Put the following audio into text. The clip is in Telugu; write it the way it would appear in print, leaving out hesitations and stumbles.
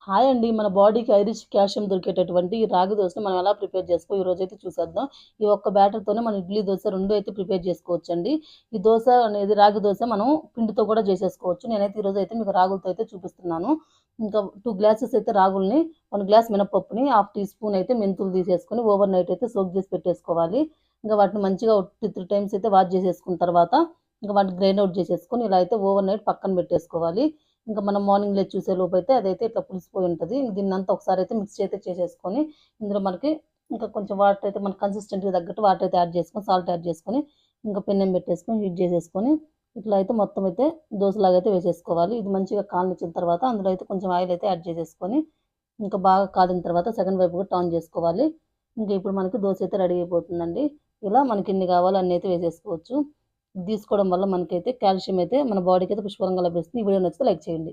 హాయ్ అండి. మన బాడీకి ఐరిష్ కాల్షియం దొరికేటటువంటి ఈ రాగి దోసని మనం ఎలా ప్రిపేర్ ఈరోజైతే చూసేద్దాం. ఈ ఒక్క బ్యాటర్‌తోనే మనం ఇడ్లీ, దోస 2 అయితే ప్రిపేర్ చేసుకోవచ్చండి. ఈ దోస అనేది రాగి దోస మనం పిండితో కూడా చేసేసుకోవచ్చు. నేనైతే ఈరోజైతే మీకు రాగులతో అయితే చూపిస్తున్నాను. ఇంకా 2 గ్లాసెస్ అయితే రాగుల్ని, 1 గ్లాస్ మినపప్పుని, హాఫ్ టీ స్పూన్ అయితే మెంతులు తీసేసుకొని ఓవర్ నైట్ అయితే సోక్ చేసి పెట్టేసుకోవాలి. ఇంకా వాటిని మంచిగా 2, 3 టైమ్స్ అయితే వాష్ చేసేసుకున్న తర్వాత ఇంకా వాటిని గ్రైండ్ ఔట్ చేసేసుకొని ఇలా అయితే ఓవర్ నైట్ పక్కన పెట్టేసుకోవాలి. ఇంకా మనం మార్నింగ్ లేచి చూసేలోపు అయితే అదైతే ఇట్లా పులిసిపోయి ఉంటుంది. దీన్నంతా ఒకసారి అయితే మిక్స్ అయితే చేసేసుకొని ఇందులో మనకి ఇంకా కొంచెం వాటర్ అయితే మన కన్సిస్టెంట్‌కి తగ్గట్టు వాటర్ అయితే యాడ్ చేసుకొని, సాల్ట్ యాడ్ చేసుకొని, ఇంకా పెనం పెట్టేసుకొని హీట్ చేసేసుకొని ఇట్లా అయితే మొత్తం అయితే దోసలాగా అయితే వేసేసుకోవాలి. ఇది మంచిగా కాలనిచ్చిన తర్వాత అందులో అయితే కొంచెం ఆయిల్ అయితే యాడ్ చేసేసుకొని ఇంకా బాగా కాలిన తర్వాత సెకండ్ వైపు కూడా టర్న్ చేసుకోవాలి. ఇంకా ఇప్పుడు మనకి దోస అయితే రెడీ అయిపోతుందండి. ఇలా మనకి ఎన్ని కావాలో అన్ని అయితే వేసేసుకోవచ్చు. ఇది తీసుకోవడం వల్ల మనకైతే కాల్షియం అయితే మన బాడీకి అయితే పుష్కలంగా లభిస్తుంది. ఈ వీడియో నచ్చితే లైక్ చేయండి.